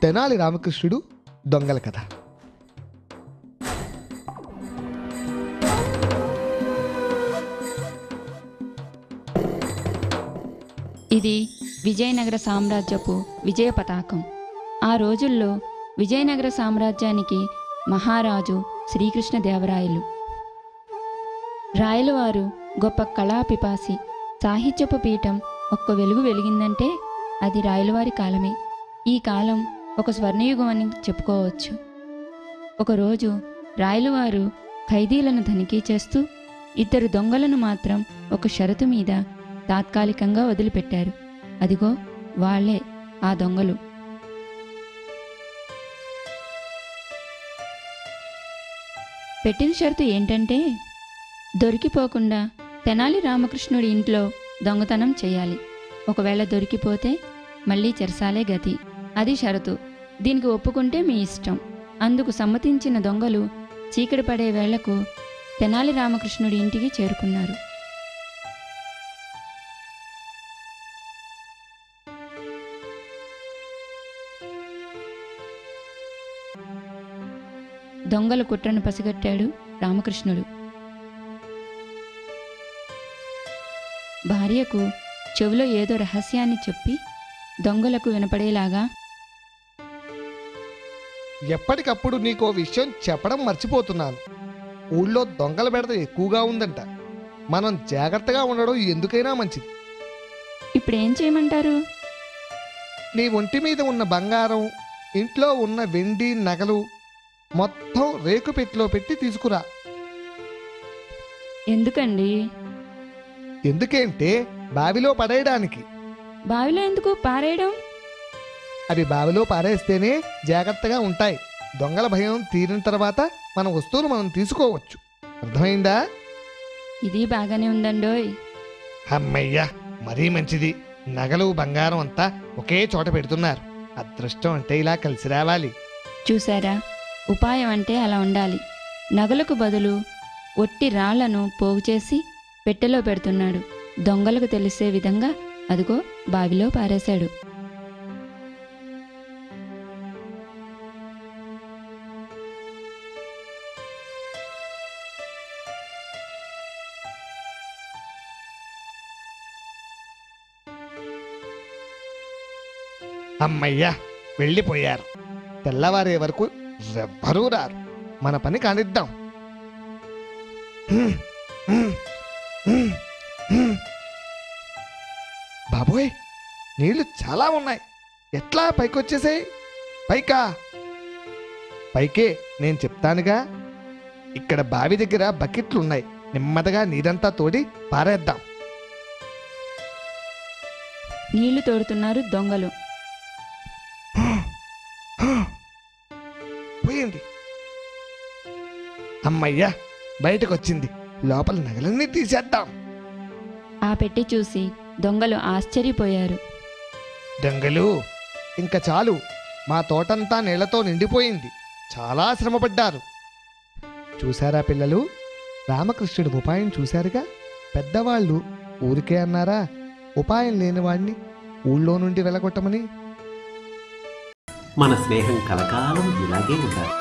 తెనాలి రామకృష్ణుడు దొంగల కథ. ఇది విజయనగర సామ్రాజ్యపు విజయ పతాకం. ఆ రోజుల్లో విజయనగర సామ్రాజ్యానికి మహారాజు శ్రీకృష్ణదేవరాయలు. రాయలవారు గొప్ప కళాపిపాసి. సాహిత్యపు పీఠం ఒక్క వెలుగు వెలిగిందంటే అది రాయలవారి కాలమే. ఈ కాలం ఒక స్వర్ణయుగం అని చెప్పుకోవచ్చు. ఒకరోజు రాయలవారు ఖైదీలను తనిఖీ చేస్తూ 2 దొంగలను మాత్రం ఒక షరతు మీద తాత్కాలికంగా వదిలిపెట్టారు. అదిగో వాళ్లే ఆ దొంగలు. పెట్టిన షరతు ఏంటంటే దొరికిపోకుండా తెనాలి రామకృష్ణుడి ఇంట్లో దొంగతనం చేయాలి. ఒకవేళ దొరికిపోతే మళ్ళీ చెరసాలే గతి. అది షరతు. దీనికి ఒప్పుకుంటే మీ ఇష్టం. అందుకు సమ్మతించిన దొంగలు చీకటి పడే వేళకు తెనాలి రామకృష్ణుడి ఇంటికి చేరుకున్నారు. దొంగల కుట్రను పసిగట్టాడు రామకృష్ణుడు. భార్యకు చెవిలో ఏదో రహస్యాన్ని చెప్పి దొంగలకు వినపడేలాగా, ఎప్పటికప్పుడు నీకో విషయం చెప్పడం మర్చిపోతున్నాను. ఊళ్ళో దొంగల బెడద ఎక్కువగా ఉందంట. మనం జాగ్రత్తగా ఉండడం ఎందుకైనా మంచిది. ఇప్పుడేం చేయమంటారు? నీ ఒంటి మీద ఉన్న బంగారం, ఇంట్లో ఉన్న వెండి నగలు మొత్తం రేకుపెట్టిలో పెట్టి తీసుకురా. ఎందుకండి? ఎందుకేంటే బావిలో పడేయడానికి. బావిలో ఎందుకు పారేయడం? అవి బావిలో పారేస్తేనే జాగ్రత్తగా ఉంటాయి. దొంగల భయం తీరిన తర్వాత మన వస్తువులు మనం తీసుకోవచ్చు. అర్థమైందా? ఇది బాగానే ఉందండోయ్. అమ్మయ్యా, మరీ మంచిది. నగలు బంగారం అంతా ఒకే చోట పెడుతున్నారు. అదృష్టం అంటే ఇలా కలిసి రావాలి. చూసారా, ఉపాయం అంటే అలా ఉండాలి. నగలకు బదులు ఒట్టి రాళ్లను పోగు చేసి పెట్టెలో పెడుతున్నాడు. దొంగలకు తెలిసే విధంగా అదిగో బావిలో పారేశాడు. అమ్మయ్యా, వెళ్ళిపోయారు. తెల్లవారే వరకు ఎవ్వరూ రారు. మన పని కానిద్దాం. బాబోయ్, నీళ్లు చాలా ఉన్నాయి. ఎట్లా పైకొచ్చేసాయి? పైకే నేను చెప్తానుగా. ఇక్కడ బావి దగ్గర బకెట్లున్నాయి. నెమ్మదిగా నీరంతా తోడి పారేద్దాం. నీళ్లు తోడుతున్నారు దొంగలు. పోయింది. అమ్మయ్యా, బయటకొచ్చింది. లోపల నగలన్నీ తీసేద్దాం. ఆ పెట్టి చూసి దొంగలు ఆశ్చర్యపోయారు. దొంగలు, ఇంకా చాలు. మా తోటంతా నీళ్లతో నిండిపోయింది. చాలా శ్రమపడ్డారు. చూశారా పిల్లలు? రామకృష్ణుడి ఉపాయం చూశారుగా. పెద్దవాళ్ళు ఊరికే అన్నారా ఉపాయం లేనివాడిని ఊళ్ళో నుండి వెళ్ళగొట్టమని? మన స్నేహం కలకాలం ఇలాగే ఉండాలి.